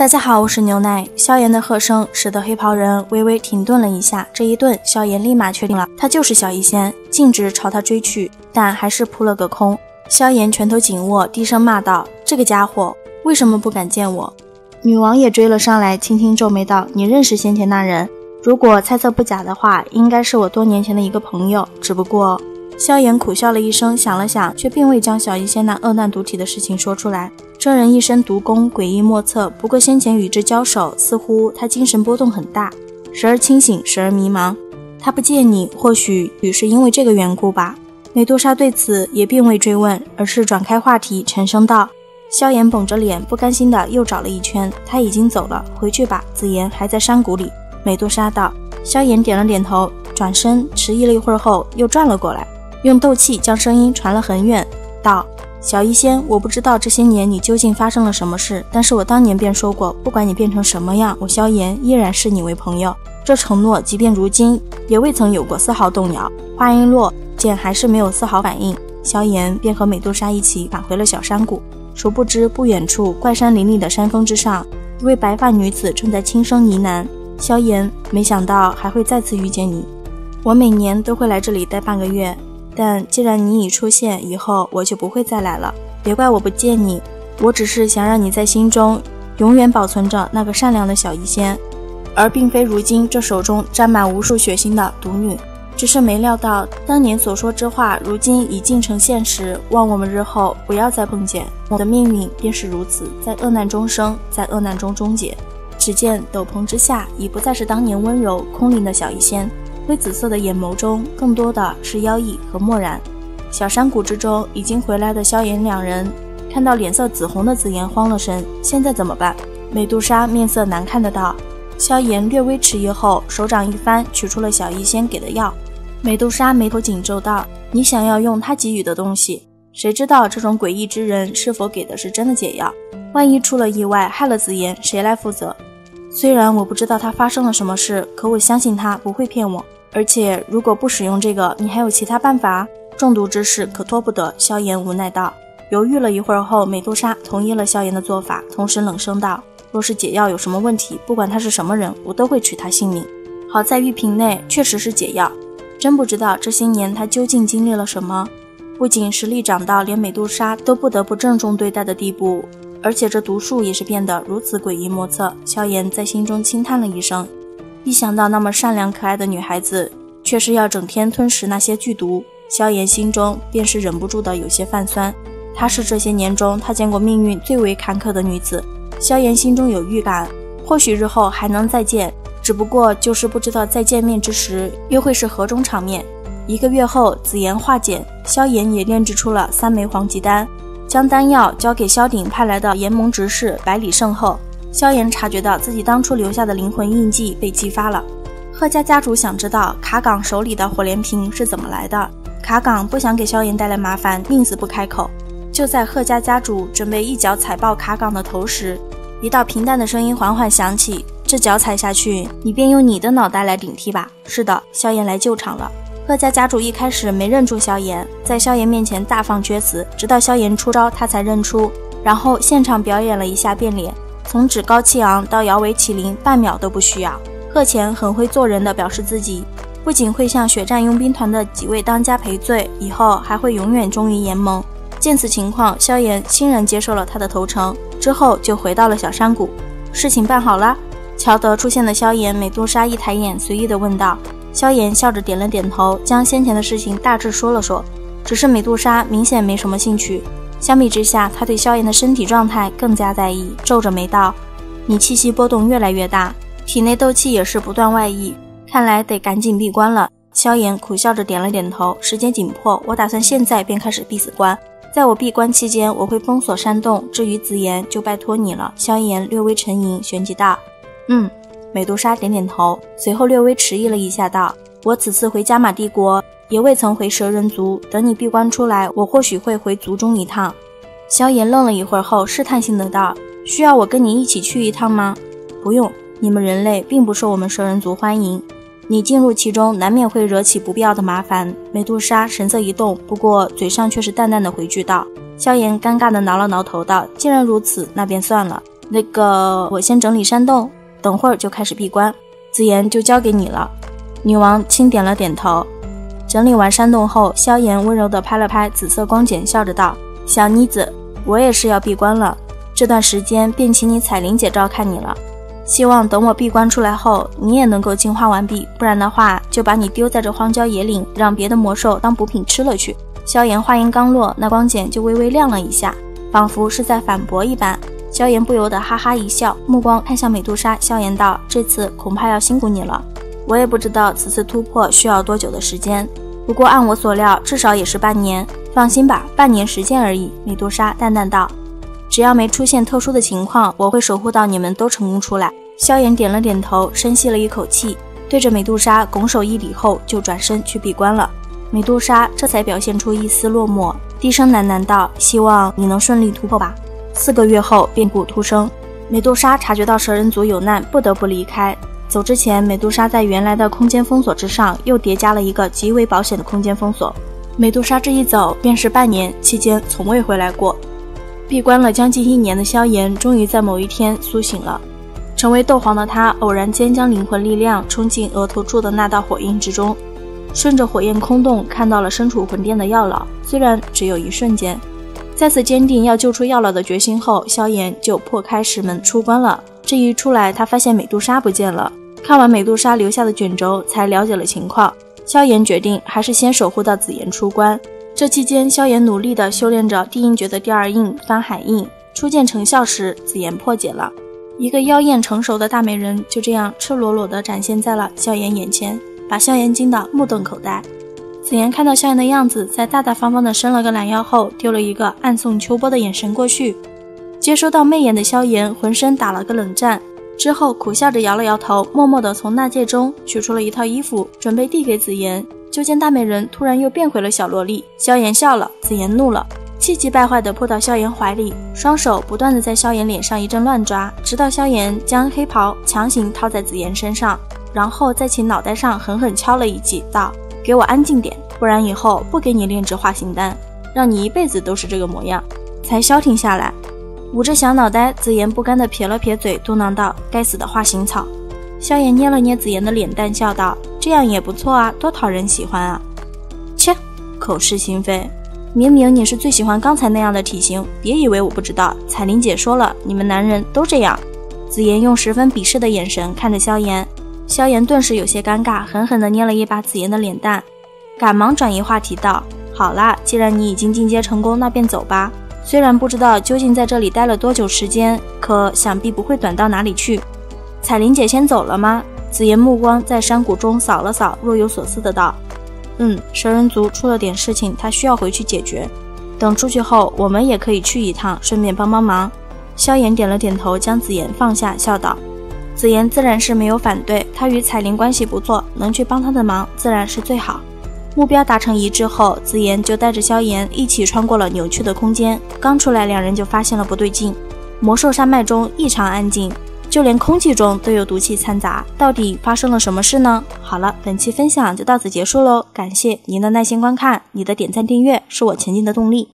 大家好，我是牛奶。萧炎的喝声使得黑袍人微微停顿了一下，这一顿萧炎立马确定了他就是小医仙，径直朝他追去，但还是扑了个空。萧炎拳头紧握，低声骂道：这个家伙为什么不敢见我？女王也追了上来，轻轻皱眉道：你认识先前那人？如果猜测不假的话，应该是我多年前的一个朋友，只不过……萧炎苦笑了一声，想了想，却并未将小医仙那恶难毒体的事情说出来。这人一身毒功，诡异莫测，不过先前与之交手，似乎他精神波动很大，时而清醒，时而迷茫。他不见你，或许是因为这个缘故吧。美杜莎对此也并未追问，而是转开话题，沉声道。萧炎绷着脸，不甘心的又找了一圈，他已经走了，回去吧，子言还在山谷里。美杜莎道。萧炎点了点头，转身迟疑了一会儿后又转了过来，用斗气将声音传了很远，道：小医仙，我不知道这些年你究竟发生了什么事，但是我当年便说过，不管你变成什么样，我萧炎依然视你为朋友。这承诺即便如今也未曾有过丝毫动摇。话音落，见还是没有丝毫反应，萧炎便和美杜莎一起返回了小山谷。殊不知不远处怪山林立的山峰之上，一位白发女子正在轻声呢喃：萧炎，没想到还会再次遇见你。我每年都会来这里待半个月，但既然你已出现，以后我就不会再来了。别怪我不见你，我只是想让你在心中永远保存着那个善良的小医仙，而并非如今这手中沾满无数血腥的毒女。只是没料到当年所说之话如今已竟成现实，望我们日后不要再碰见。我的命运便是如此，在恶难中生，在恶难中终结。只见斗篷之下已不再是当年温柔空灵的小医仙，灰紫色的眼眸中更多的是妖异和漠然。小山谷之中已经回来的萧炎两人看到脸色紫红的紫妍，慌了神，现在怎么办？美杜莎面色难看的道。萧炎略微迟疑后，手掌一翻，取出了小医仙给的药。美杜莎眉头紧皱道：你想要用他给予的东西，谁知道这种诡异之人是否给的是真的解药？万一出了意外害了紫妍，谁来负责？虽然我不知道他发生了什么事，可我相信他不会骗我。而且如果不使用这个，你还有其他办法？中毒之事可拖不得。萧炎无奈道。犹豫了一会儿后，美杜莎同意了萧炎的做法，同时冷声道：若是解药有什么问题，不管他是什么人，我都会取他性命。好在玉瓶内确实是解药，真不知道这些年他究竟经历了什么，不仅实力长到连美杜莎都不得不郑重对待的地步，而且这毒术也是变得如此诡异莫测。萧炎在心中轻叹了一声，一想到那么善良可爱的女孩子却是要整天吞食那些剧毒，萧炎心中便是忍不住的有些泛酸。她是这些年中他见过命运最为坎坷的女子，萧炎心中有预感，或许日后还能再见，只不过就是不知道再见面之时又会是何种场面。1个月后，紫妍化茧，萧炎也炼制出了3枚黄级丹，将丹药交给萧鼎派来的炎盟执事百里胜后，萧炎察觉到自己当初留下的灵魂印记被激发了。贺家家主想知道卡岗手里的火莲瓶是怎么来的，卡岗不想给萧炎带来麻烦，宁死不开口。就在贺家家主准备一脚踩爆卡岗的头时，一道平淡的声音缓缓响起：这脚踩下去，你便用你的脑袋来顶替吧。是的，萧炎来救场了。贺家家主一开始没认出萧炎，在萧炎面前大放厥词，直到萧炎出招他才认出，然后现场表演了一下变脸，从趾高气昂到摇尾乞灵半秒都不需要。贺乾很会做人的表示自己不仅会向血战佣兵团的几位当家赔罪，以后还会永远忠于炎盟。见此情况，萧炎欣然接受了他的投诚，之后就回到了小山谷。事情办好了？瞧得出现的萧炎，美杜莎一抬眼随意地问道。萧炎笑着点了点头，将先前的事情大致说了说，只是美杜莎明显没什么兴趣。相比之下，她对萧炎的身体状态更加在意，皱着眉道：你气息波动越来越大，体内斗气也是不断外溢，看来得赶紧闭关了。萧炎苦笑着点了点头，时间紧迫，我打算现在便开始闭死关，在我闭关期间我会封锁山洞，至于紫妍就拜托你了。萧炎略微沉吟，旋即道：美杜莎点点头，随后略微迟疑了一下道：我此次回加玛帝国也未曾回蛇人族，等你闭关出来，我或许会回族中一趟。萧炎愣了一会儿后试探性的道：需要我跟你一起去一趟吗？不用，你们人类并不受我们蛇人族欢迎，你进入其中难免会惹起不必要的麻烦。美杜莎神色一动，不过嘴上却是淡淡的回句道。萧炎尴尬的挠了挠头道：既然如此，那便算了。那个，我先整理山洞，等会儿就开始闭关，紫妍就交给你了。女王轻点了点头。整理完山洞后，萧炎温柔地拍了拍紫色光茧，笑着道：小妮子，我也是要闭关了，这段时间便请你彩铃姐照看你了。希望等我闭关出来后，你也能够进化完毕，不然的话就把你丢在这荒郊野岭，让别的魔兽当补品吃了去。萧炎话音刚落，那光茧就微微亮了一下，仿佛是在反驳一般。萧炎不由得哈哈一笑，目光看向美杜莎，萧炎道：这次恐怕要辛苦你了，我也不知道此次突破需要多久的时间，不过按我所料，至少也是半年。放心吧，半年时间而已。美杜莎淡淡道：只要没出现特殊的情况，我会守护到你们都成功出来。萧炎点了点头，深吸了一口气，对着美杜莎拱手一礼后就转身去闭关了。美杜莎这才表现出一丝落寞，低声喃喃道：希望你能顺利突破吧。4个月后变故突生，美杜莎察觉到蛇人族有难，不得不离开。走之前，美杜莎在原来的空间封锁之上又叠加了一个极为保险的空间封锁。美杜莎这一走便是半年，期间从未回来过。闭关了将近1年的萧炎终于在某一天苏醒了。成为斗皇的他偶然间将灵魂力量冲进额头处的那道火印之中，顺着火焰空洞看到了身处魂殿的药老，虽然只有一瞬间。再次坚定要救出药老的决心后，萧炎就破开石门出关了。这一出来，他发现美杜莎不见了，看完美杜莎留下的卷轴才了解了情况。萧炎决定还是先守护到紫妍出关。这期间，萧炎努力地修炼着地印诀的第2印翻海印，初见成效时，紫妍破解了。一个妖艳成熟的大美人就这样赤裸裸地展现在了萧炎眼前，把萧炎惊得目瞪口呆。紫妍看到萧炎的样子，在大大方方地伸了个懒腰后，丢了一个暗送秋波的眼神过去。接收到媚眼的萧炎浑身打了个冷战，之后苦笑着摇了摇头，默默地从纳戒中取出了一套衣服，准备递给紫妍。就见大美人突然又变回了小萝莉。萧炎笑了，紫妍怒了，气急败坏地扑到萧炎怀里，双手不断地在萧炎脸上一阵乱抓，直到萧炎将黑袍强行套在紫妍身上，然后在其脑袋上狠狠敲了一记，道：给我安静点，不然以后不给你炼制化形丹，让你一辈子都是这个模样。才消停下来，捂着小脑袋，紫妍不甘地撇了撇嘴，嘟囔道：该死的化形草。萧炎捏了捏紫妍的脸蛋，笑道：这样也不错啊，多讨人喜欢啊。切，口是心非，明明你是最喜欢刚才那样的体型，别以为我不知道，彩铃姐说了，你们男人都这样。紫妍用十分鄙视的眼神看着萧炎，萧炎顿时有些尴尬，狠狠地捏了一把紫妍的脸蛋，赶忙转移话题道：好啦，既然你已经进阶成功，那便走吧。虽然不知道究竟在这里待了多久时间，可想必不会短到哪里去。彩铃姐先走了吗？紫妍目光在山谷中扫了扫，若有所思的道：蛇人族出了点事情，她需要回去解决，等出去后我们也可以去一趟，顺便帮帮忙。萧炎点了点头，将紫妍放下，笑道：紫妍自然是没有反对，她与彩铃关系不错，能去帮她的忙自然是最好。目标达成一致后，紫妍就带着萧炎一起穿过了扭曲的空间，刚出来两人就发现了不对劲，魔兽山脉中异常安静，就连空气中都有毒气掺杂，到底发生了什么事呢？好了，本期分享就到此结束喽，感谢您的耐心观看，你的点赞订阅是我前进的动力。